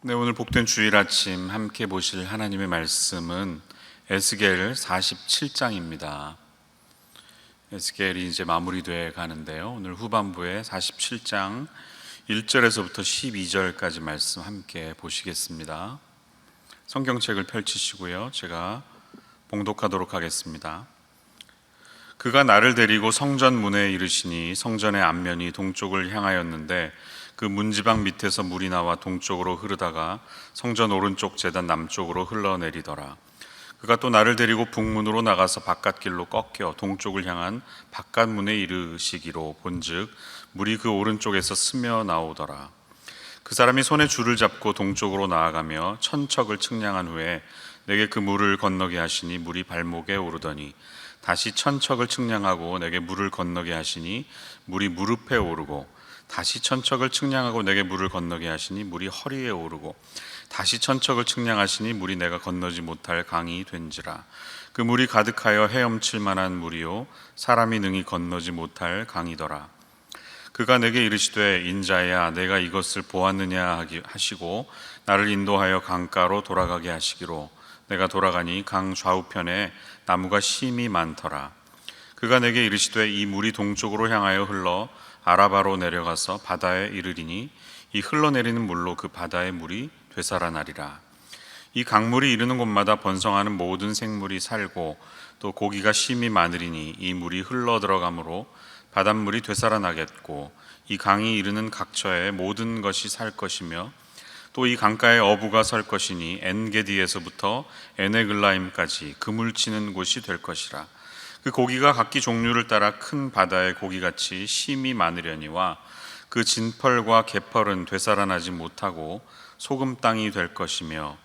네, 오늘 복된 주일 아침 함께 보실 하나님의 말씀은 에스겔 47장입니다. 에스겔이 이제 마무리돼 가는데요. 오늘 후반부에 47장 1절에서부터 12절까지 말씀 함께 보시겠습니다. 성경책을 펼치시고요. 제가 봉독하도록 하겠습니다. 그가 나를 데리고 성전 문에 이르시니 성전의 앞면이 동쪽을 향하였는데 그 문지방 밑에서 물이 나와 동쪽으로 흐르다가 성전 오른쪽 제단 남쪽으로 흘러내리더라. 그가 또 나를 데리고 북문으로 나가서 바깥길로 꺾여 동쪽을 향한 바깥문에 이르시기로 본즉 물이 그 오른쪽에서 스며 나오더라. 그 사람이 손에 줄을 잡고 동쪽으로 나아가며 천척을 측량한 후에 내게 그 물을 건너게 하시니 물이 발목에 오르더니 다시 천척을 측량하고 내게 물을 건너게 하시니 물이 무릎에 오르고 다시 천척을 측량하고 내게 물을 건너게 하시니 물이 허리에 오르고 다시 천척을 측량하시니 물이 내가 건너지 못할 강이 된지라. 그 물이 가득하여 헤엄칠 만한 물이요 사람이 능히 건너지 못할 강이더라. 그가 내게 이르시되 인자야 내가 이것을 보았느냐 하시고 나를 인도하여 강가로 돌아가게 하시기로 내가 돌아가니 강 좌우편에 나무가 심이 많더라. 그가 내게 이르시되 이 물이 동쪽으로 향하여 흘러 아라바로 내려가서 바다에 이르리니 이 흘러내리는 물로 그 바다의 물이 되살아나리라. 이 강물이 이르는 곳마다 번성하는 모든 생물이 살고 또 고기가 심이 많으리니 이 물이 흘러 들어가므로 바닷물이 되살아나겠고 이 강이 이르는 각처에 모든 것이 살 것이며 또 이 강가에 어부가 설 것이니 엔게디에서부터 에네글라임까지 그물 치는 곳이 될 것이라. 그 고기가 각기 종류를 따라 큰 바다의 고기같이 심이 많으려니와 그 진펄과 개펄은 되살아나지 못하고 소금 땅이 될 것이며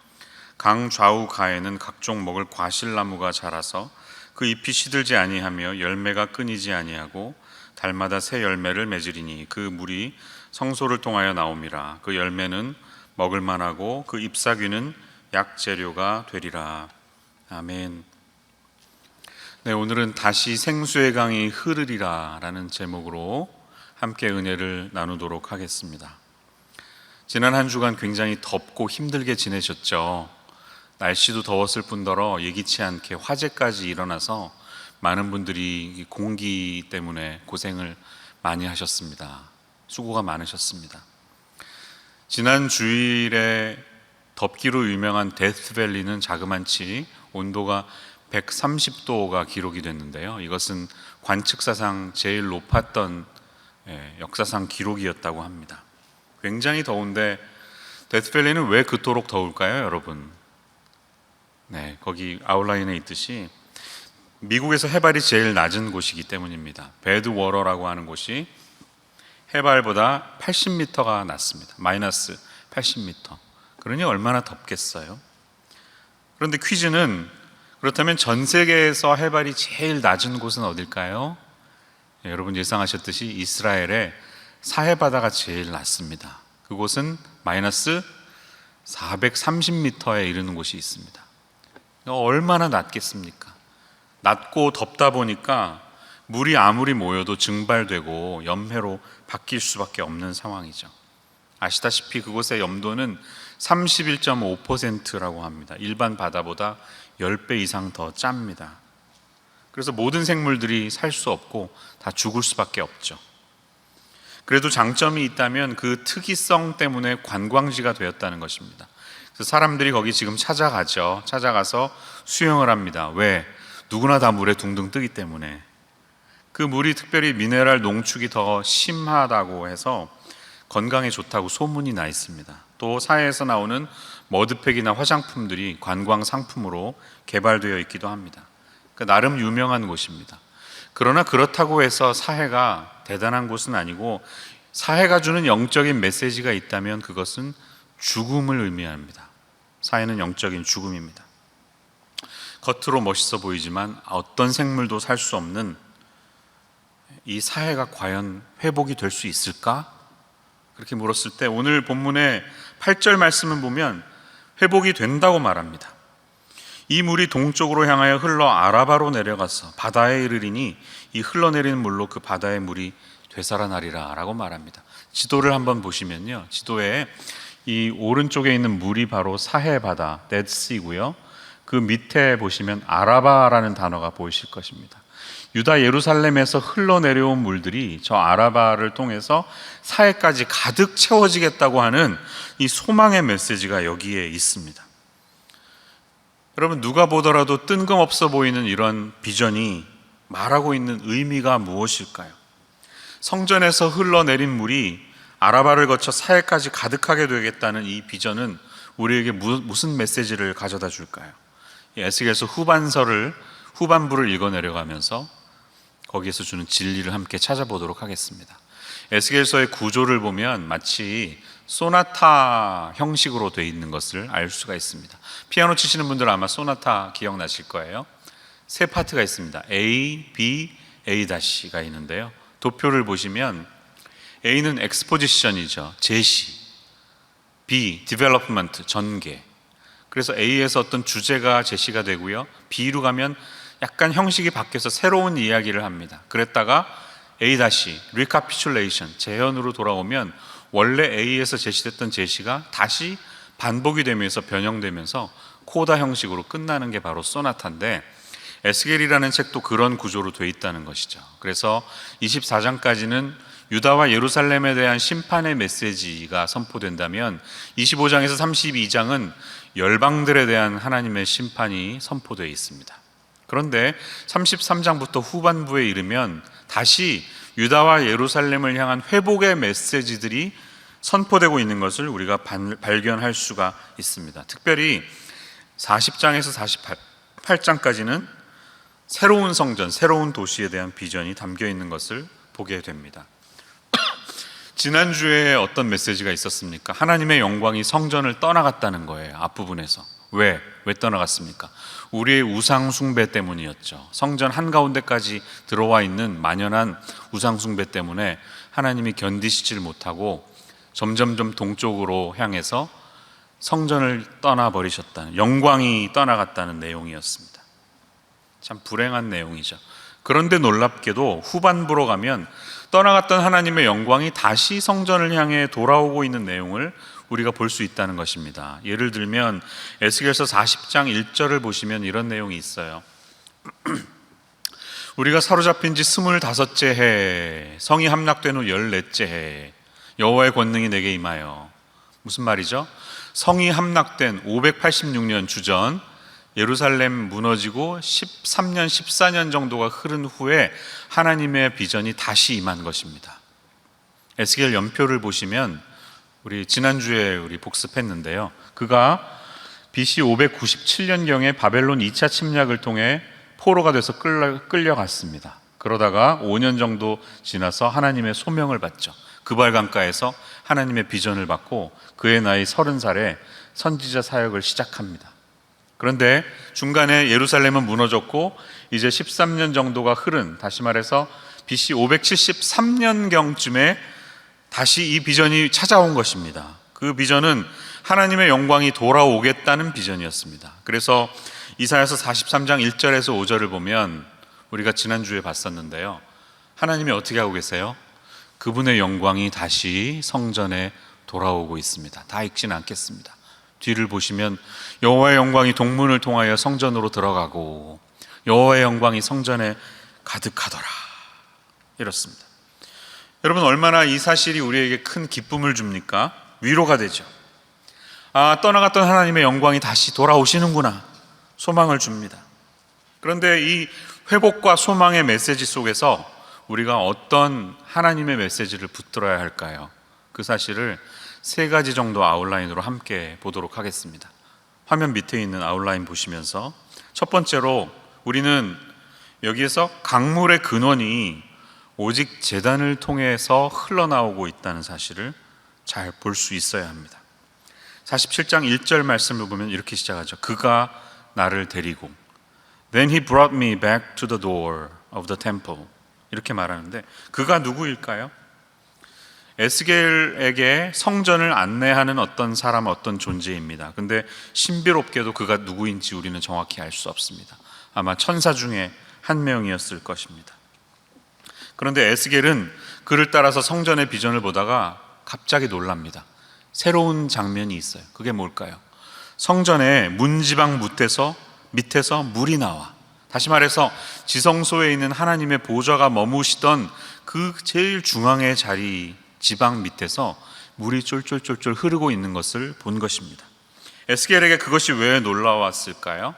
강 좌우 가에는 각종 먹을 과실나무가 자라서 그 잎이 시들지 아니하며 열매가 끊이지 아니하고 달마다 새 열매를 맺으리니 그 물이 성소를 통하여 나옴이라. 그 열매는 먹을 만하고 그 잎사귀는 약재료가 되리라. 아멘. 네, 오늘은 다시 생수의 강이 흐르리라 라는 제목으로 함께 은혜를 나누도록 하겠습니다. 지난 한 주간 굉장히 덥고 힘들게 지내셨죠. 날씨도 더웠을 뿐더러 예기치 않게 화재까지 일어나서 많은 분들이 공기 때문에 고생을 많이 하셨습니다. 수고가 많으셨습니다. 지난 주일에 덥기로 유명한 데스밸리는 자그만치 온도가 130도가 기록이 됐는데요. 이것은 관측사상 제일 높았던 역사상 기록이었다고 합니다. 굉장히 더운데 데스밸리는 왜 그토록 더울까요, 여러분? 네, 거기 아웃라인에 있듯이 미국에서 해발이 제일 낮은 곳이기 때문입니다. 배드워러라고 하는 곳이 해발보다 80m가 낮습니다. 마이너스 80m. 그러니 얼마나 덥겠어요? 그런데 퀴즈는 그렇다면 전 세계에서 해발이 제일 낮은 곳은 어딜까요? 여러분 예상하셨듯이 이스라엘의 사해바다가 제일 낮습니다. 그곳은 마이너스 430m에 이르는 곳이 있습니다. 얼마나 낮겠습니까? 낮고 덥다 보니까 물이 아무리 모여도 증발되고 염해로 바뀔 수밖에 없는 상황이죠. 아시다시피 그곳의 염도는 31.5%라고 합니다. 일반 바다보다 10배 이상 더 짭니다. 그래서 모든 생물들이 살 수 없고 다 죽을 수밖에 없죠. 그래도 장점이 있다면 그 특이성 때문에 관광지가 되었다는 것입니다. 그래서 사람들이 거기 지금 찾아가죠. 찾아가서 수영을 합니다. 왜? 누구나 다 물에 둥둥 뜨기 때문에. 그 물이 특별히 미네랄 농축이 더 심하다고 해서 건강에 좋다고 소문이 나 있습니다. 또 사해에서 나오는 머드팩이나 화장품들이 관광 상품으로 개발되어 있기도 합니다. 그러니까 나름 유명한 곳입니다. 그러나 그렇다고 해서 사해가 대단한 곳은 아니고 사해가 주는 영적인 메시지가 있다면 그것은 죽음을 의미합니다. 사해는 영적인 죽음입니다. 겉으로 멋있어 보이지만 어떤 생물도 살 수 없는 이 사해가 과연 회복이 될 수 있을까? 그렇게 물었을 때 오늘 본문의 8절 말씀을 보면 회복이 된다고 말합니다. 이 물이 동쪽으로 향하여 흘러 아라바로 내려가서 바다에 이르리니 이 흘러내리는 물로 그 바다의 물이 되살아나리라 라고 말합니다. 지도를 한번 보시면요, 지도에 이 오른쪽에 있는 물이 바로 사해 바다, 데드시고요. 그 밑에 보시면 아라바라는 단어가 보이실 것입니다. 유다 예루살렘에서 흘러내려온 물들이 저 아라바를 통해서 사해까지 가득 채워지겠다고 하는 이 소망의 메시지가 여기에 있습니다. 여러분, 누가 보더라도 뜬금없어 보이는 이런 비전이 말하고 있는 의미가 무엇일까요? 성전에서 흘러내린 물이 아라바를 거쳐 사해까지 가득하게 되겠다는 이 비전은 우리에게 무슨 메시지를 가져다 줄까요? 에스겔서 후반부를 읽어 내려가면서 거기에서 주는 진리를 함께 찾아보도록 하겠습니다. 에스겔서의 구조를 보면 마치 소나타 형식으로 되어 있는 것을 알 수가 있습니다. 피아노 치시는 분들은 아마 소나타 기억나실 거예요. 세 파트가 있습니다. A, B, A-가 있는데요. 도표를 보시면 A는 엑스포지션이죠. 제시. B, 디벨롭먼트, 전개. 그래서 A에서 어떤 주제가 제시가 되고요. B로 가면 약간 형식이 바뀌어서 새로운 이야기를 합니다. 그랬다가 A-, recapitulation, 재현으로 돌아오면 원래 A에서 제시됐던 제시가 다시 반복이 되면서 변형되면서 코다 형식으로 끝나는 게 바로 소나타인데, 에스겔이라는 책도 그런 구조로 돼 있다는 것이죠. 그래서 24장까지는 유다와 예루살렘에 대한 심판의 메시지가 선포된다면 25장에서 32장은 열방들에 대한 하나님의 심판이 선포되어 있습니다. 그런데 33장부터 후반부에 이르면 다시 유다와 예루살렘을 향한 회복의 메시지들이 선포되고 있는 것을 우리가 발견할 수가 있습니다. 특별히 40장에서 48장까지는 새로운 성전, 새로운 도시에 대한 비전이 담겨 있는 것을 보게 됩니다. 지난주에 어떤 메시지가 있었습니까? 하나님의 영광이 성전을 떠나갔다는 거예요. 앞부분에서. 왜 떠나갔습니까? 우리의 우상 숭배 때문이었죠. 성전 한가운데까지 들어와 있는 만연한 우상 숭배 때문에 하나님이 견디시질 못하고 점점점 동쪽으로 향해서 성전을 떠나버리셨다는, 영광이 떠나갔다는 내용이었습니다. 참 불행한 내용이죠. 그런데 놀랍게도 후반부로 가면 떠나갔던 하나님의 영광이 다시 성전을 향해 돌아오고 있는 내용을 우리가 볼 수 있다는 것입니다. 예를 들면 에스겔서 40장 1절을 보시면 이런 내용이 있어요. 우리가 사로잡힌 지 25째 해, 성이 함락된 후 14째 해, 여호와의 권능이 내게 임하여. 무슨 말이죠? 성이 함락된 586년 주전, 예루살렘 무너지고 13년, 14년 정도가 흐른 후에 하나님의 비전이 다시 임한 것입니다. 에스겔 연표를 보시면 우리 지난주에 우리 복습했는데요. 그가 BC 597년경에 바벨론 2차 침략을 통해 포로가 돼서 끌려갔습니다. 그러다가 5년 정도 지나서 하나님의 소명을 받죠. 그발 강가에서 하나님의 비전을 받고 그의 나이 30살에 선지자 사역을 시작합니다. 그런데 중간에 예루살렘은 무너졌고 이제 13년 정도가 흐른, 다시 말해서 BC 573년경쯤에 다시 이 비전이 찾아온 것입니다. 그 비전은 하나님의 영광이 돌아오겠다는 비전이었습니다. 그래서 이사야서 43장 1절에서 5절을 보면 우리가 지난주에 봤었는데요. 하나님이 어떻게 하고 계세요? 그분의 영광이 다시 성전에 돌아오고 있습니다. 다 읽지는 않겠습니다. 뒤를 보시면 여호와의 영광이 동문을 통하여 성전으로 들어가고 여호와의 영광이 성전에 가득하더라, 이렇습니다. 여러분, 얼마나 이 사실이 우리에게 큰 기쁨을 줍니까? 위로가 되죠. 아, 떠나갔던 하나님의 영광이 다시 돌아오시는구나, 소망을 줍니다. 그런데 이 회복과 소망의 메시지 속에서 우리가 어떤 하나님의 메시지를 붙들어야 할까요? 그 사실을 세 가지 정도 아웃라인으로 함께 보도록 하겠습니다. 화면 밑에 있는 아웃라인 보시면서 첫 번째로 우리는 여기에서 강물의 근원이 오직 제단을 통해서 흘러나오고 있다는 사실을 잘 볼 수 있어야 합니다. 47장 1절 말씀을 보면 이렇게 시작하죠. 그가 나를 데리고 Then he brought me back to the door of the temple, 이렇게 말하는데 그가 누구일까요? 에스겔에게 성전을 안내하는 어떤 사람, 어떤 존재입니다. 근데 신비롭게도 그가 누구인지 우리는 정확히 알 수 없습니다. 아마 천사 중에 한 명이었을 것입니다. 그런데 에스겔은 그를 따라서 성전의 비전을 보다가 갑자기 놀랍니다. 새로운 장면이 있어요. 그게 뭘까요? 성전의 문지방 밑에서 물이 나와. 다시 말해서 지성소에 있는 하나님의 보좌가 머무시던 그 제일 중앙의 자리 지방 밑에서 물이 쫄쫄쫄쫄 흐르고 있는 것을 본 것입니다. 에스겔에게 그것이 왜 놀라웠을까요?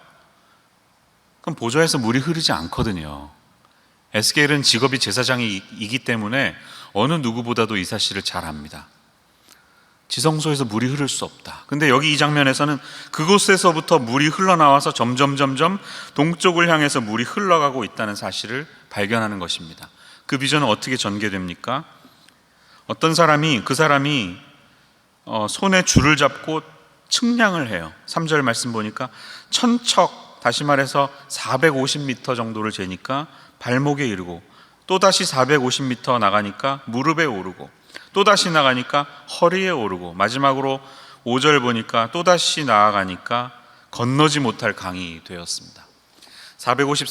그럼 보좌에서 물이 흐르지 않거든요. 에스겔은 직업이 제사장이기 때문에 어느 누구보다도 이 사실을 잘 압니다. 지성소에서 물이 흐를 수 없다. 근데 여기 이 장면에서는 그곳에서부터 물이 흘러나와서 점점 동쪽을 향해서 물이 흘러가고 있다는 사실을 발견하는 것입니다. 그 비전은 어떻게 전개됩니까? 어떤 사람이 손에 줄을 잡고 측량을 해요. 3절 말씀 보니까 천척, 다시 말해서 450m 정도를 재니까 발목에 이르고, 또다시 450m 나가니까 무릎에 오르고, 또다시 나가니까 허리에 오르고, 마지막으로 5절 보니까 또다시 나아가니까 건너지 못할 강이 되었습니다. 450,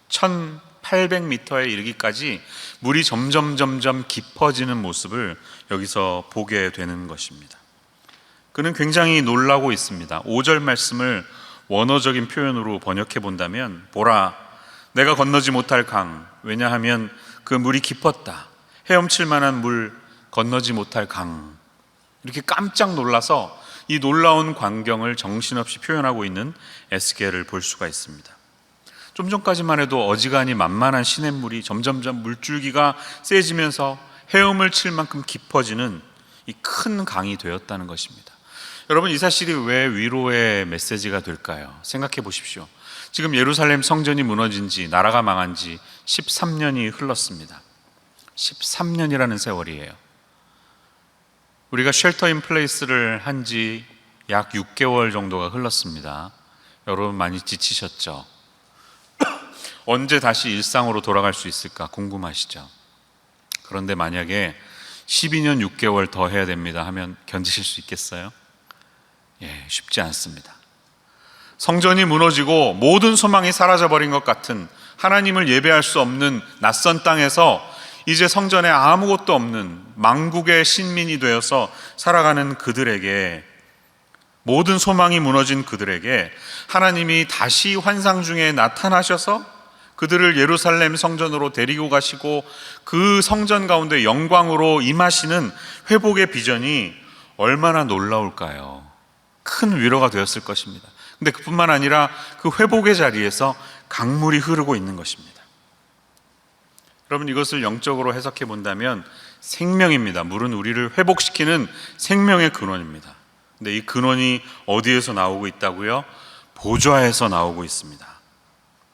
1800m에 이르기까지 물이 점점 깊어지는 모습을 여기서 보게 되는 것입니다. 그는 굉장히 놀라고 있습니다. 5절 말씀을 원어적인 표현으로 번역해 본다면, 보라, 내가 건너지 못할 강, 왜냐하면 그 물이 깊었다. 헤엄칠 만한 물, 건너지 못할 강. 이렇게 깜짝 놀라서 이 놀라운 광경을 정신없이 표현하고 있는 에스겔을 볼 수가 있습니다. 좀 전까지만 해도 어지간히 만만한 시냇물이 점점 물줄기가 세지면서 헤엄을 칠 만큼 깊어지는 이 큰 강이 되었다는 것입니다. 여러분, 이 사실이 왜 위로의 메시지가 될까요? 생각해 보십시오. 지금 예루살렘 성전이 무너진 지, 나라가 망한 지 13년이 흘렀습니다. 13년이라는 세월이에요. 우리가 쉘터 인 플레이스를 한 지 약 6개월 정도가 흘렀습니다. 여러분 많이 지치셨죠? 언제 다시 일상으로 돌아갈 수 있을까 궁금하시죠? 그런데 만약에 12년 6개월 더 해야 됩니다 하면 견디실 수 있겠어요? 쉽지 않습니다. 성전이 무너지고 모든 소망이 사라져버린 것 같은, 하나님을 예배할 수 없는 낯선 땅에서 이제 성전에 아무것도 없는 망국의 신민이 되어서 살아가는 그들에게, 모든 소망이 무너진 그들에게 하나님이 다시 환상 중에 나타나셔서 그들을 예루살렘 성전으로 데리고 가시고 그 성전 가운데 영광으로 임하시는 회복의 비전이 얼마나 놀라울까요? 큰 위로가 되었을 것입니다. 근데 그뿐만 아니라 그 회복의 자리에서 강물이 흐르고 있는 것입니다. 여러분, 이것을 영적으로 해석해 본다면 생명입니다. 물은 우리를 회복시키는 생명의 근원입니다. 근데 이 근원이 어디에서 나오고 있다고요? 보좌에서 나오고 있습니다.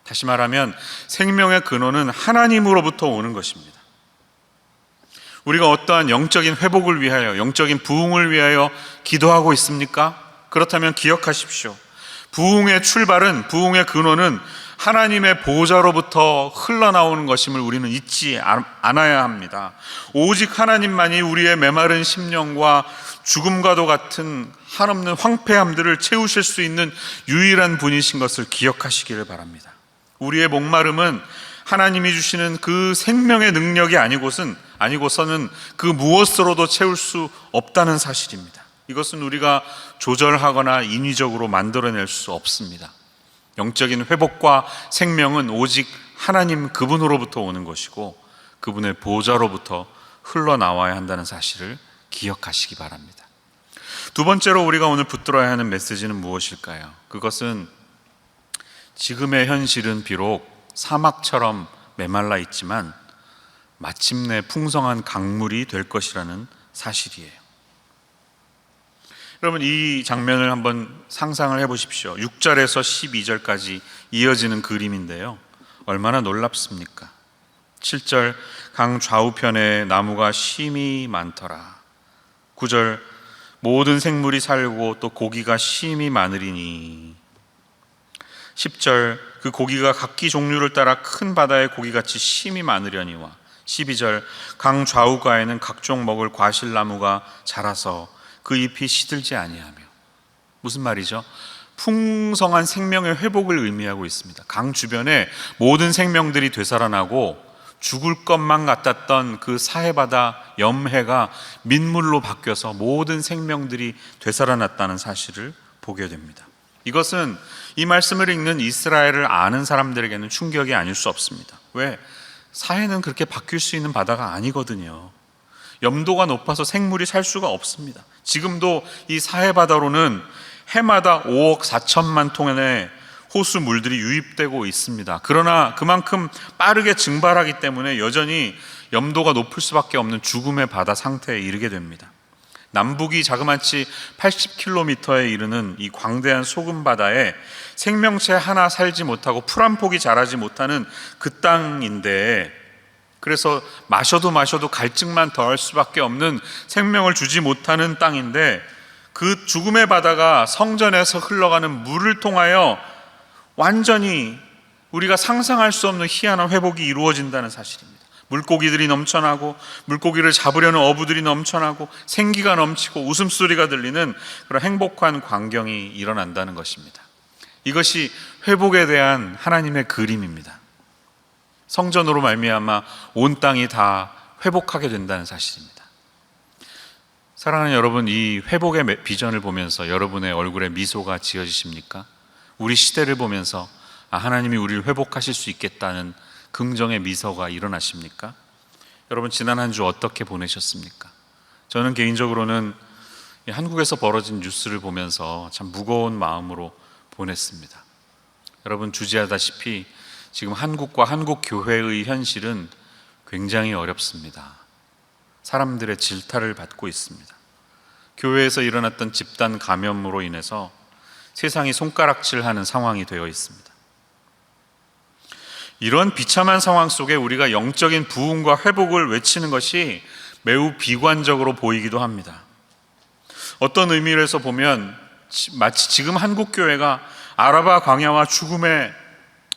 다시 말하면 생명의 근원은 하나님으로부터 오는 것입니다. 우리가 어떠한 영적인 회복을 위하여, 영적인 부흥을 위하여 기도하고 있습니까? 그렇다면 기억하십시오. 부흥의 출발은, 부흥의 근원은 하나님의 보좌로부터 흘러나오는 것임을 우리는 잊지 않아야 합니다. 오직 하나님만이 우리의 메마른 심령과 죽음과도 같은 한없는 황폐함들을 채우실 수 있는 유일한 분이신 것을 기억하시기를 바랍니다. 우리의 목마름은 하나님이 주시는 그 생명의 능력이 아니고서는 그 무엇으로도 채울 수 없다는 사실입니다. 이것은 우리가 조절하거나 인위적으로 만들어낼 수 없습니다. 영적인 회복과 생명은 오직 하나님 그분으로부터 오는 것이고 그분의 보좌로부터 흘러나와야 한다는 사실을 기억하시기 바랍니다. 두 번째로 우리가 오늘 붙들어야 하는 메시지는 무엇일까요? 그것은 지금의 현실은 비록 사막처럼 메말라 있지만 마침내 풍성한 강물이 될 것이라는 사실이에요. 여러분, 이 장면을 한번 상상을 해보십시오. 6절에서 12절까지 이어지는 그림인데요, 얼마나 놀랍습니까? 7절, 강 좌우편에 나무가 심이 많더라. 9절, 모든 생물이 살고 또 고기가 심이 많으리니. 10절, 그 고기가 각기 종류를 따라 큰 바다의 고기같이 심이 많으려니와. 12절, 강 좌우가에는 각종 먹을 과실나무가 자라서 그 잎이 시들지 아니하며. 무슨 말이죠? 풍성한 생명의 회복을 의미하고 있습니다. 강 주변에 모든 생명들이 되살아나고 죽을 것만 같았던 그 사해바다 염해가 민물로 바뀌어서 모든 생명들이 되살아났다는 사실을 보게 됩니다. 이것은 이 말씀을 읽는 이스라엘을 아는 사람들에게는 충격이 아닐 수 없습니다. 왜? 사해는 그렇게 바뀔 수 있는 바다가 아니거든요. 염도가 높아서 생물이 살 수가 없습니다. 지금도 이 사해바다로는 해마다 5억 4천만 톤의 호수 물들이 유입되고 있습니다. 그러나 그만큼 빠르게 증발하기 때문에 여전히 염도가 높을 수밖에 없는 죽음의 바다 상태에 이르게 됩니다. 남북이 자그마치 80km에 이르는 이 광대한 소금 바다에 생명체 하나 살지 못하고 풀 한 폭이 자라지 못하는 그 땅인데, 그래서 마셔도 갈증만 더할 수밖에 없는 생명을 주지 못하는 땅인데, 그 죽음의 바다가 성전에서 흘러가는 물을 통하여 완전히 우리가 상상할 수 없는 희한한 회복이 이루어진다는 사실입니다. 물고기들이 넘쳐나고 물고기를 잡으려는 어부들이 넘쳐나고 생기가 넘치고 웃음소리가 들리는 그런 행복한 광경이 일어난다는 것입니다. 이것이 회복에 대한 하나님의 그림입니다. 성전으로 말미암아 온 땅이 다 회복하게 된다는 사실입니다. 사랑하는 여러분, 이 회복의 비전을 보면서 여러분의 얼굴에 미소가 지어지십니까? 우리 시대를 보면서 하나님이 우리를 회복하실 수 있겠다는 긍정의 미소가 일어나십니까? 여러분, 지난 한 주 어떻게 보내셨습니까? 저는 개인적으로는 한국에서 벌어진 뉴스를 보면서 참 무거운 마음으로 보냈습니다. 여러분, 주지하다시피 지금 한국과 한국 교회의 현실은 굉장히 어렵습니다. 사람들의 질타를 받고 있습니다. 교회에서 일어났던 집단 감염으로 인해서 세상이 손가락질하는 상황이 되어 있습니다. 이런 비참한 상황 속에 우리가 영적인 부흥과 회복을 외치는 것이 매우 비관적으로 보이기도 합니다. 어떤 의미에서 보면 마치 지금 한국 교회가 아라바 광야와 죽음의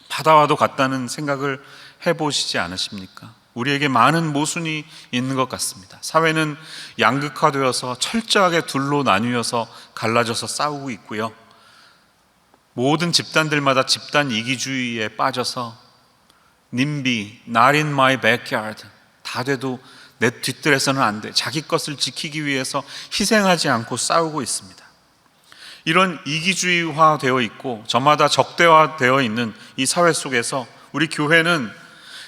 바다와도 같다는 생각을 해보시지 않으십니까? 우리에게 많은 모순이 있는 것 같습니다. 사회는 양극화되어서 철저하게 둘로 나뉘어서 갈라져서 싸우고 있고요. 모든 집단들마다 집단 이기주의에 빠져서 NIMBY, Not in my backyard, 다 돼도 내 뒷뜰에서는 안 돼, 자기 것을 지키기 위해서 희생하지 않고 싸우고 있습니다. 이런 이기주의화 되어 있고 저마다 적대화되어 있는 이 사회 속에서 우리 교회는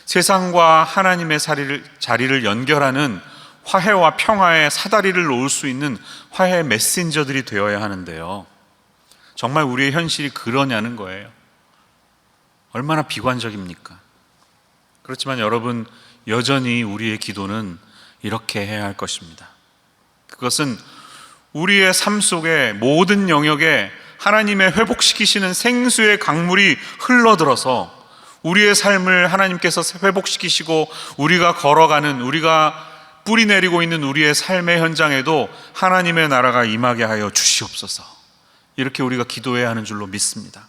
세상과 하나님의 자리를 연결하는 화해와 평화의 사다리를 놓을 수 있는 화해 메신저들이 되어야 하는데요, 정말 우리의 현실이 그러냐는 거예요. 얼마나 비관적입니까? 그렇지만 여러분, 여전히 우리의 기도는 이렇게 해야 할 것입니다. 그것은 우리의 삶 속에 모든 영역에 하나님의 회복시키시는 생수의 강물이 흘러들어서 우리의 삶을 하나님께서 회복시키시고 우리가 걸어가는, 우리가 뿌리 내리고 있는 우리의 삶의 현장에도 하나님의 나라가 임하게 하여 주시옵소서. 이렇게 우리가 기도해야 하는 줄로 믿습니다.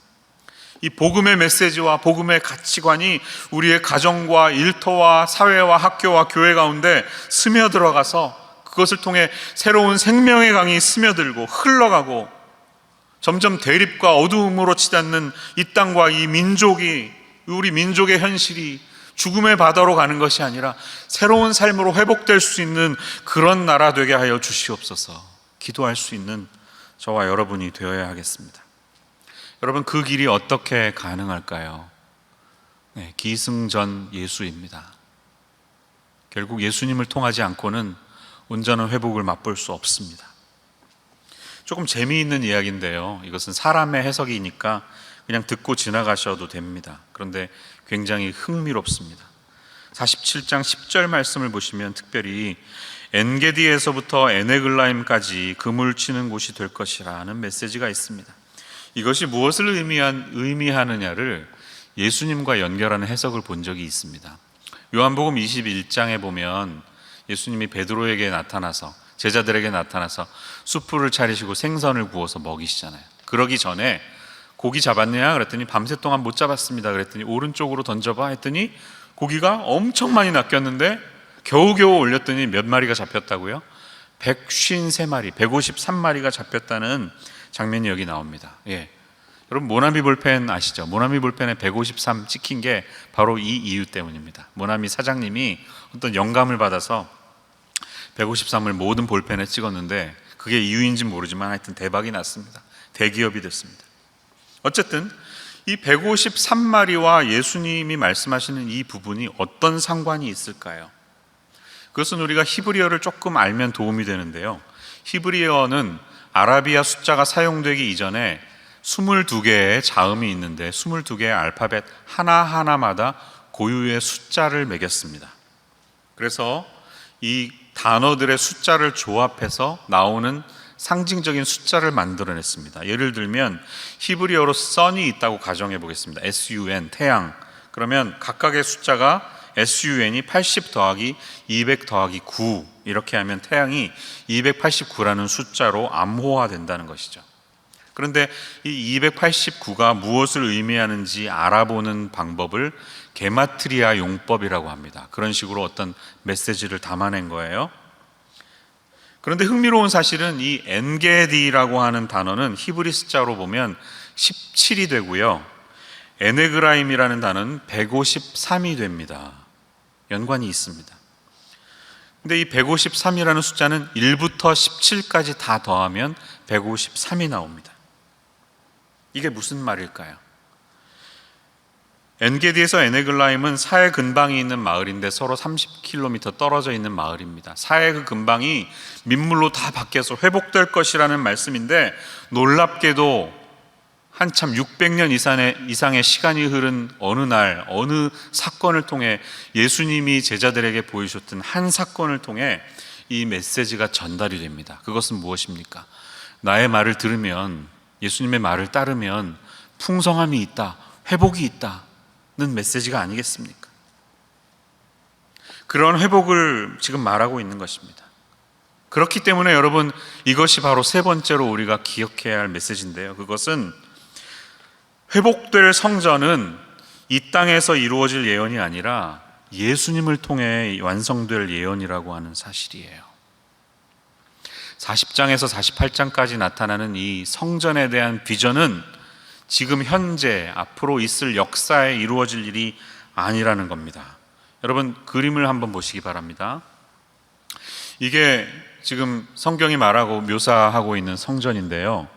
이 복음의 메시지와 복음의 가치관이 우리의 가정과 일터와 사회와 학교와 교회 가운데 스며들어가서 그것을 통해 새로운 생명의 강이 스며들고 흘러가고 점점 대립과 어두움으로 치닫는 이 땅과 이 민족이, 우리 민족의 현실이 죽음의 바다로 가는 것이 아니라 새로운 삶으로 회복될 수 있는 그런 나라 되게 하여 주시옵소서. 기도할 수 있는 저와 여러분이 되어야 하겠습니다. 여러분, 그 길이 어떻게 가능할까요? 기승전 예수입니다. 결국 예수님을 통하지 않고는 온전한 회복을 맛볼 수 없습니다. 조금 재미있는 이야기인데요, 이것은 사람의 해석이니까 그냥 듣고 지나가셔도 됩니다. 그런데 굉장히 흥미롭습니다. 47장 10절 말씀을 보시면 특별히 엔게디에서부터 에네글라임까지 그물 치는 곳이 될 것이라는 메시지가 있습니다. 이것이 무엇을 의미하느냐를 예수님과 연결하는 해석을 본 적이 있습니다. 요한복음 21장에 보면 예수님이 베드로에게 나타나서, 제자들에게 나타나서 숯불을 차리시고 생선을 구워서 먹이시잖아요. 그러기 전에 고기 잡았냐? 그랬더니 밤새 동안 못 잡았습니다. 그랬더니 오른쪽으로 던져봐 했더니 고기가 엄청 많이 낚였는데 겨우겨우 올렸더니 몇 마리가 잡혔다고요? 153마리, 153마리가 잡혔다는 장면이 여기 나옵니다. 여러분 모나미 볼펜 아시죠? 모나미 볼펜에 153 찍힌 게 바로 이 이유 때문입니다. 모나미 사장님이 어떤 영감을 받아서 153을 모든 볼펜에 찍었는데 그게 이유인지는 모르지만 하여튼 대박이 났습니다. 대기업이 됐습니다. 어쨌든 이 153마리와 예수님이 말씀하시는 이 부분이 어떤 상관이 있을까요? 그것은 우리가 히브리어를 조금 알면 도움이 되는데요. 히브리어는 아라비아 숫자가 사용되기 이전에 22개의 자음이 있는데 22개의 알파벳 하나하나마다 고유의 숫자를 매겼습니다. 그래서 이 단어들의 숫자를 조합해서 나오는 상징적인 숫자를 만들어냈습니다. 예를 들면 히브리어로 sun이 있다고 가정해 보겠습니다. sun, 태양. 그러면 각각의 숫자가 sun이 80 더하기 200 더하기 9 이렇게 하면 태양이 289라는 숫자로 암호화된다는 것이죠. 그런데 이 289가 무엇을 의미하는지 알아보는 방법을 게마트리아 용법이라고 합니다. 그런 식으로 어떤 메시지를 담아낸 거예요. 그런데 흥미로운 사실은 이 엔게디라고 하는 단어는 히브리 숫자로 보면 17이 되고요. 에네그라임이라는 단어는 153이 됩니다. 연관이 있습니다. 근데 이 153이라는 숫자는 1부터 17까지 다 더하면 153이 나옵니다. 이게 무슨 말일까요? 엔게디에서 에네글라임은 사해 근방이 있는 마을인데 서로 30km 떨어져 있는 마을입니다. 사해 그 근방이 민물로 다 바뀌어서 회복될 것이라는 말씀인데 놀랍게도 한참 600년 이상의 시간이 흐른 어느 날 어느 사건을 통해 예수님이 제자들에게 보여주셨던 한 사건을 통해 이 메시지가 전달이 됩니다. 그것은 무엇입니까? 나의 말을 들으면, 예수님의 말을 따르면 풍성함이 있다, 회복이 있다는 메시지가 아니겠습니까? 그런 회복을 지금 말하고 있는 것입니다. 그렇기 때문에 여러분, 이것이 바로 세 번째로 우리가 기억해야 할 메시지인데요. 그것은 회복될 성전은 이 땅에서 이루어질 예언이 아니라 예수님을 통해 완성될 예언이라고 하는 사실이에요. 40장에서 48장까지 나타나는 이 성전에 대한 비전은 지금 현재 앞으로 있을 역사에 이루어질 일이 아니라는 겁니다. 여러분, 그림을 한번 보시기 바랍니다. 이게 지금 성경이 말하고 묘사하고 있는 성전인데요.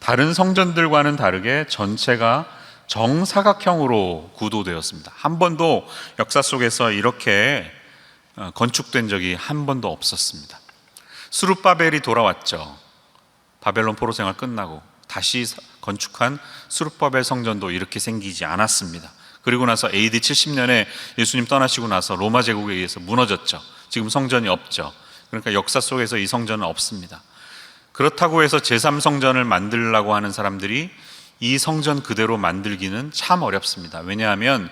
다른 성전들과는 다르게 전체가 정사각형으로 구도되었습니다. 한 번도 역사 속에서 이렇게 건축된 적이 한 번도 없었습니다. 스룹바벨이 돌아왔죠. 바벨론 포로 생활 끝나고 다시 건축한 스룹바벨 성전도 이렇게 생기지 않았습니다. 그리고 나서 AD 70년에 예수님 떠나시고 나서 로마 제국에 의해서 무너졌죠. 지금 성전이 없죠. 그러니까 역사 속에서 이 성전은 없습니다. 그렇다고 해서 제3성전을 만들려고 하는 사람들이 이 성전 그대로 만들기는 참 어렵습니다. 왜냐하면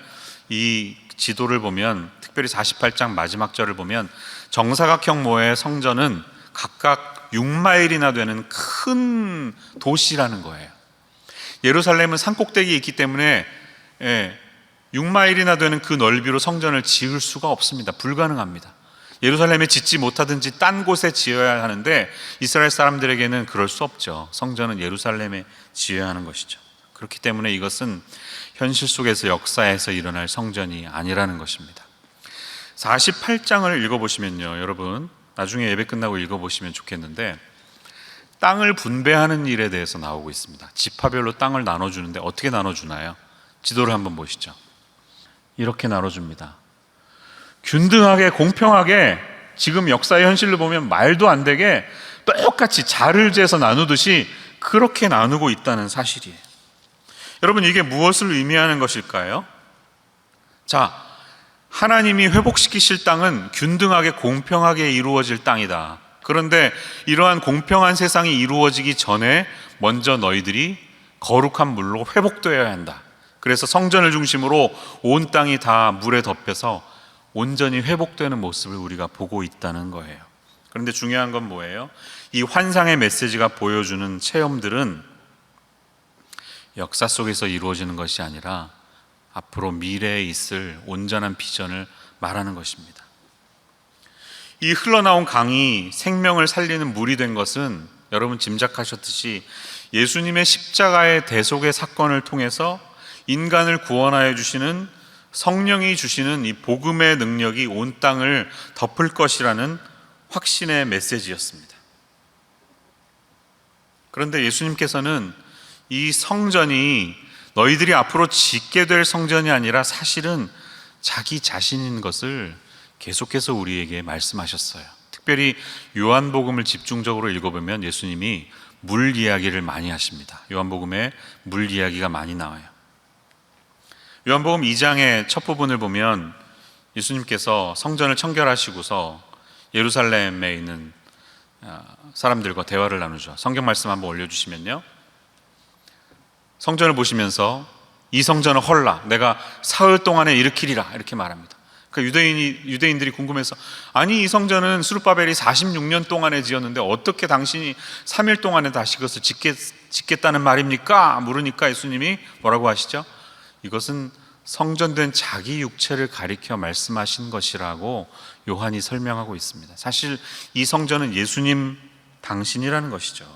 이 지도를 보면, 특별히 48장 마지막 절을 보면 정사각형 모의 성전은 각각 6마일이나 되는 큰 도시라는 거예요. 예루살렘은 산꼭대기에 있기 때문에 6마일이나 되는 그 넓이로 성전을 지을 수가 없습니다. 불가능합니다. 예루살렘에 짓지 못하든지 딴 곳에 지어야 하는데 이스라엘 사람들에게는 그럴 수 없죠. 성전은 예루살렘에 지어야 하는 것이죠. 그렇기 때문에 이것은 현실 속에서 역사에서 일어날 성전이 아니라는 것입니다. 48장을 읽어보시면요, 여러분 나중에 예배 끝나고 읽어보시면 좋겠는데, 땅을 분배하는 일에 대해서 나오고 있습니다. 지파별로 땅을 나눠주는데 어떻게 나눠주나요? 지도를 한번 보시죠. 이렇게 나눠줍니다. 균등하게, 공평하게, 지금 역사의 현실로 보면 말도 안 되게 똑같이 자를 재서 나누듯이 그렇게 나누고 있다는 사실이에요. 여러분, 이게 무엇을 의미하는 것일까요? 자, 하나님이 회복시키실 땅은 균등하게 공평하게 이루어질 땅이다. 그런데 이러한 공평한 세상이 이루어지기 전에 먼저 너희들이 거룩한 물로 회복되어야 한다. 그래서 성전을 중심으로 온 땅이 다 물에 덮여서 온전히 회복되는 모습을 우리가 보고 있다는 거예요. 그런데 중요한 건 뭐예요? 이 환상의 메시지가 보여주는 체험들은 역사 속에서 이루어지는 것이 아니라 앞으로 미래에 있을 온전한 비전을 말하는 것입니다. 이 흘러나온 강이 생명을 살리는 물이 된 것은 여러분 짐작하셨듯이 예수님의 십자가의 대속의 사건을 통해서 인간을 구원하여 주시는 성령이 주시는 이 복음의 능력이 온 땅을 덮을 것이라는 확신의 메시지였습니다. 그런데 예수님께서는 이 성전이 너희들이 앞으로 짓게 될 성전이 아니라 사실은 자기 자신인 것을 계속해서 우리에게 말씀하셨어요. 특별히 요한복음을 집중적으로 읽어보면 예수님이 물 이야기를 많이 하십니다. 요한복음에 물 이야기가 많이 나와요. 요한복음 2장의 첫 부분을 보면 예수님께서 성전을 청결하시고서 예루살렘에 있는 사람들과 대화를 나누죠. 성경 말씀 한번 올려주시면요, 성전을 보시면서 이 성전은 헐라 내가 사흘 동안에 일으키리라 이렇게 말합니다. 그러니까 유대인들이 궁금해서, 아니 이 성전은 스룹바벨이 46년 동안에 지었는데 어떻게 당신이 3일 동안에 다시 그것을 짓겠다는 말입니까? 물으니까 예수님이 뭐라고 하시죠? 이것은 성전된 자기 육체를 가리켜 말씀하신 것이라고 요한이 설명하고 있습니다. 사실 이 성전은 예수님 당신이라는 것이죠.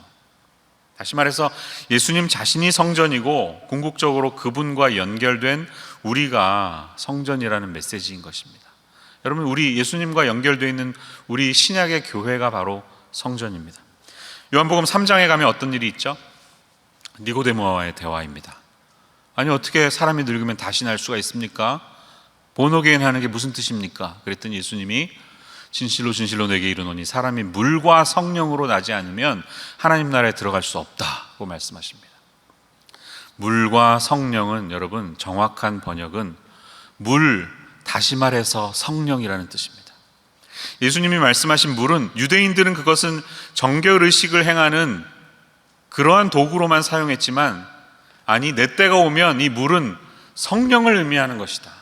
다시 말해서 예수님 자신이 성전이고 궁극적으로 그분과 연결된 우리가 성전이라는 메시지인 것입니다. 여러분, 우리 예수님과 연결되어 있는 우리 신약의 교회가 바로 성전입니다. 요한복음 3장에 가면 어떤 일이 있죠? 니고데모와의 대화입니다. 아니 어떻게 사람이 늙으면 다시 날 수가 있습니까? 본어게인 하는 게 무슨 뜻입니까? 그랬더니 예수님이 진실로 진실로 내게 이르노니 사람이 물과 성령으로 나지 않으면 하나님 나라에 들어갈 수 없다고 말씀하십니다. 물과 성령은, 여러분, 정확한 번역은 물, 다시 말해서 성령이라는 뜻입니다. 예수님이 말씀하신 물은 유대인들은 그것은 정결의식을 행하는 그러한 도구로만 사용했지만, 아니 내 때가 오면 이 물은 성령을 의미하는 것이다,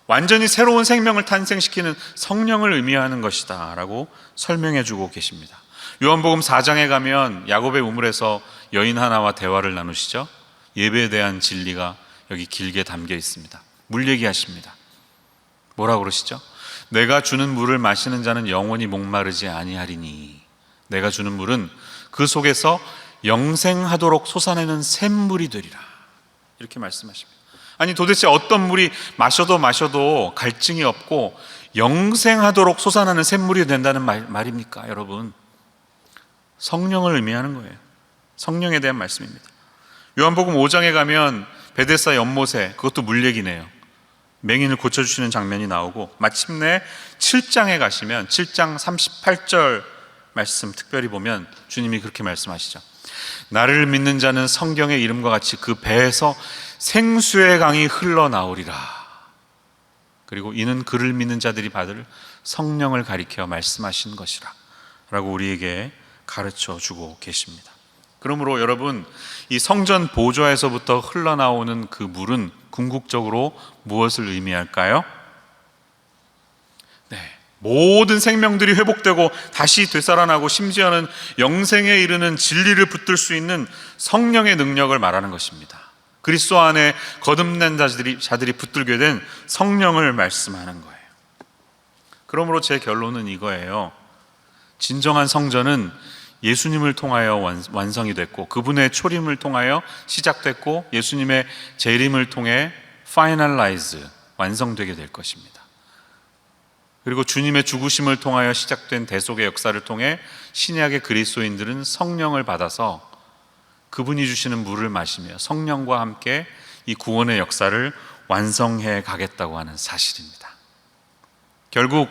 완전히 새로운 생명을 탄생시키는 성령을 의미하는 것이다 라고 설명해 주고 계십니다. 요한복음 4장에 가면 야곱의 우물에서 여인 하나와 대화를 나누시죠. 예배에 대한 진리가 여기 길게 담겨 있습니다. 물 얘기하십니다. 뭐라고 그러시죠? 내가 주는 물을 마시는 자는 영원히 목마르지 아니하리니 내가 주는 물은 그 속에서 영생하도록 솟아내는 샘물이 되리라, 이렇게 말씀하십니다. 아니 도대체 어떤 물이 마셔도 갈증이 없고 영생하도록 솟아나는 샘물이 된다는 말입니까? 여러분, 성령을 의미하는 거예요. 성령에 대한 말씀입니다. 요한복음 5장에 가면 베데스다 연못에, 그것도 물 얘기네요, 맹인을 고쳐주시는 장면이 나오고, 마침내 7장에 가시면 7장 38절 말씀 특별히 보면 주님이 그렇게 말씀하시죠. 나를 믿는 자는 성경의 이름과 같이 그 배에서 생수의 강이 흘러나오리라. 그리고 이는 그를 믿는 자들이 받을 성령을 가리켜 말씀하신 것이라 라고 우리에게 가르쳐 주고 계십니다. 그러므로 여러분, 이 성전 보좌에서부터 흘러나오는 그 물은 궁극적으로 무엇을 의미할까요? 모든 생명들이 회복되고 다시 되살아나고 심지어는 영생에 이르는 진리를 붙들 수 있는 성령의 능력을 말하는 것입니다. 그리스도 안에 거듭난 자들이 붙들게 된 성령을 말씀하는 거예요. 그러므로 제 결론은 이거예요. 진정한 성전은 예수님을 통하여 완성이 됐고, 그분의 초림을 통하여 시작됐고, 예수님의 재림을 통해 finalize, 완성되게 될 것입니다. 그리고 주님의 죽으심을 통하여 시작된 대속의 역사를 통해 신약의 그리스도인들은 성령을 받아서 그분이 주시는 물을 마시며 성령과 함께 이 구원의 역사를 완성해 가겠다고 하는 사실입니다. 결국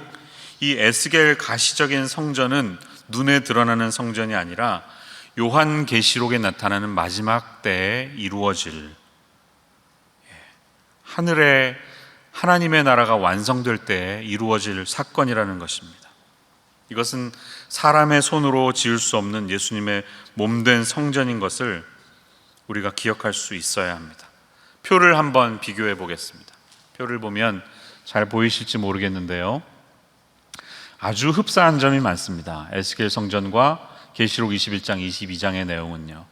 이 에스겔 가시적인 성전은 눈에 드러나는 성전이 아니라 요한계시록에 나타나는 마지막 때에 이루어질, 하늘에 하나님의 나라가 완성될 때에 이루어질 사건이라는 것입니다. 이것은 사람의 손으로 지을 수 없는 예수님의 몸된 성전인 것을 우리가 기억할 수 있어야 합니다. 표를 한번 비교해 보겠습니다. 표를 보면 잘 보이실지 모르겠는데요, 아주 흡사한 점이 많습니다. 에스겔 성전과 계시록 21장, 22장의 내용은요,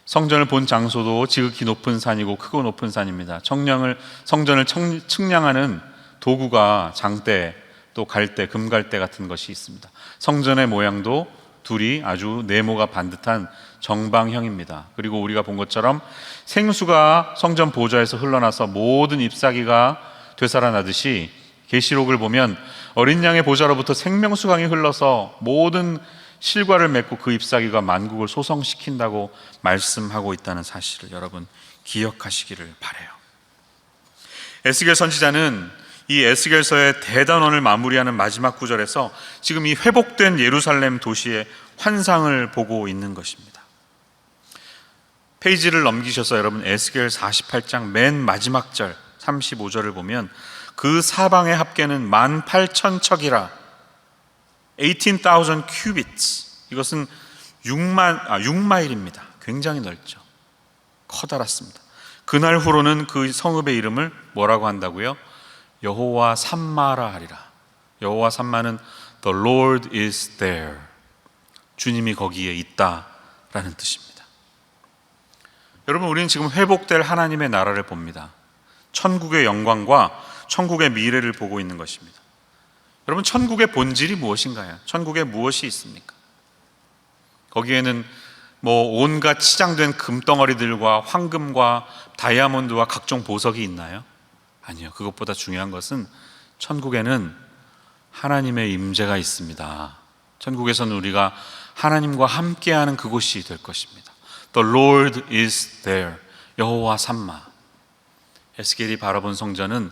성전을 본 장소도 지극히 높은 산이고 크고 높은 산입니다. 성전을 측량하는 도구가 장대, 또 갈대, 금갈대 같은 것이 있습니다. 성전의 모양도 둘이 아주 네모가 반듯한 정방형입니다. 그리고 우리가 본 것처럼 생수가 성전 보좌에서 흘러나서 모든 잎사귀가 되살아나듯이 계시록을 보면 어린 양의 보좌로부터 생명수강이 흘러서 모든 실과를 맺고 그 잎사귀가 만국을 소성시킨다고 말씀하고 있다는 사실을 여러분 기억하시기를 바라요. 에스겔 선지자는 이 에스겔서의 대단원을 마무리하는 마지막 구절에서 지금 이 회복된 예루살렘 도시의 환상을 보고 있는 것입니다. 페이지를 넘기셔서 여러분 에스겔 48장 맨 마지막 절 35절을 보면 그 사방의 합계는 18,000척이라 18,000 cubits, 이것은 6마일입니다. 굉장히 넓죠. 커다랗습니다. 그날 후로는 그 성읍의 이름을 뭐라고 한다고요? 여호와 삼마라 하리라. 여호와 삼마는 The Lord is there, 주님이 거기에 있다라는 뜻입니다. 여러분, 우리는 지금 회복될 하나님의 나라를 봅니다. 천국의 영광과 천국의 미래를 보고 있는 것입니다. 여러분, 천국의 본질이 무엇인가요? 천국에 무엇이 있습니까? 거기에는 온갖 치장된 금덩어리들과 황금과 다이아몬드와 각종 보석이 있나요? 아니요. 그것보다 중요한 것은 천국에는 하나님의 임재가 있습니다. 천국에서는 우리가 하나님과 함께하는 그곳이 될 것입니다. The Lord is there. 여호와 삼마. 에스겔이 바라본 성전은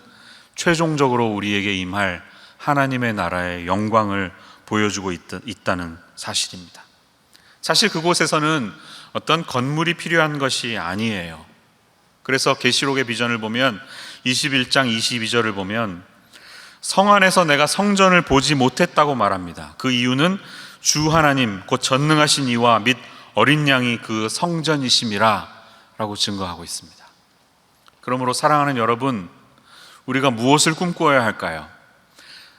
최종적으로 우리에게 임할 하나님의 나라의 영광을 보여주고 있다는 사실입니다. 사실 그곳에서는 어떤 건물이 필요한 것이 아니에요. 그래서 계시록의 비전을 보면 21장 22절을 보면 성 안에서 내가 성전을 보지 못했다고 말합니다. 그 이유는 주 하나님 곧 전능하신 이와 및 어린 양이 그 성전이심이라 라고 증거하고 있습니다. 그러므로 사랑하는 여러분, 우리가 무엇을 꿈꾸어야 할까요?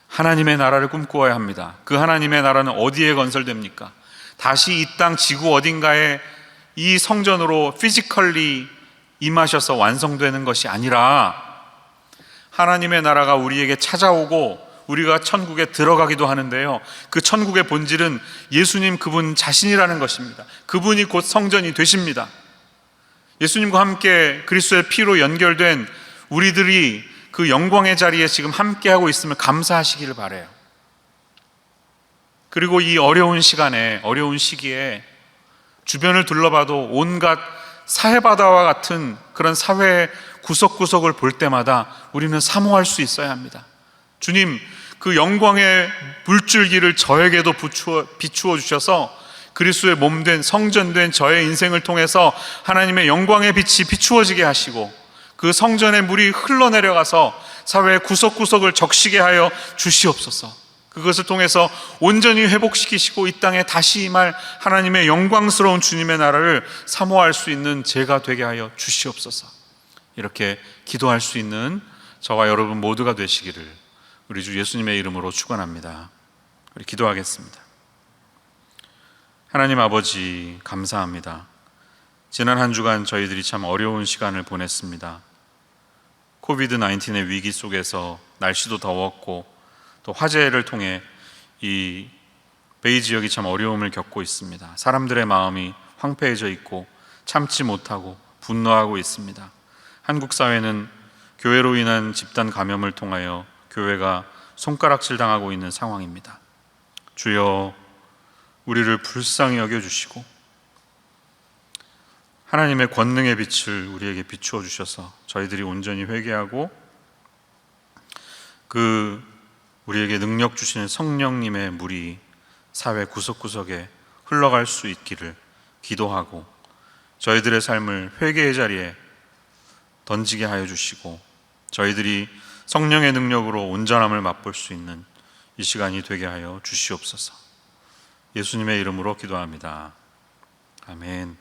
하나님의 나라를 꿈꾸어야 합니다. 그 하나님의 나라는 어디에 건설됩니까? 다시 이 땅 지구 어딘가에 이 성전으로 피지컬리 임하셔서 완성되는 것이 아니라 하나님의 나라가 우리에게 찾아오고 우리가 천국에 들어가기도 하는데요, 그 천국의 본질은 예수님 그분 자신이라는 것입니다. 그분이 곧 성전이 되십니다. 예수님과 함께 그리스도의 피로 연결된 우리들이 그 영광의 자리에 지금 함께하고 있음을 감사하시기를 바라요. 그리고 이 어려운 시간에, 어려운 시기에 주변을 둘러봐도 온갖 사해바다와 같은 그런 사회의 구석구석을 볼 때마다 우리는 사모할 수 있어야 합니다. 주님, 그 영광의 물줄기를 저에게도 비추어 주셔서 그리스도의 몸된 성전된 저의 인생을 통해서 하나님의 영광의 빛이 비추어지게 하시고 그 성전의 물이 흘러내려가서 사회의 구석구석을 적시게 하여 주시옵소서. 그것을 통해서 온전히 회복시키시고 이 땅에 다시 임할 하나님의 영광스러운 주님의 나라를 사모할 수 있는 제가 되게 하여 주시옵소서. 이렇게 기도할 수 있는 저와 여러분 모두가 되시기를 우리 주 예수님의 이름으로 축원합니다. 우리 기도하겠습니다. 하나님 아버지, 감사합니다. 지난 한 주간 저희들이 참 어려운 시간을 보냈습니다. 코비드-19의 위기 속에서 날씨도 더웠고 또 화재를 통해 이 베이 지역이 참 어려움을 겪고 있습니다. 사람들의 마음이 황폐해져 있고 참지 못하고 분노하고 있습니다. 한국 사회는 교회로 인한 집단 감염을 통하여 교회가 손가락질 당하고 있는 상황입니다. 주여, 우리를 불쌍히 여겨주시고 하나님의 권능의 빛을 우리에게 비추어 주셔서 저희들이 온전히 회개하고 그 우리에게 능력 주시는 성령님의 물이 사회 구석구석에 흘러갈 수 있기를 기도하고 저희들의 삶을 회개의 자리에 던지게 하여 주시고 저희들이 성령의 능력으로 온전함을 맛볼 수 있는 이 시간이 되게 하여 주시옵소서. 예수님의 이름으로 기도합니다. 아멘.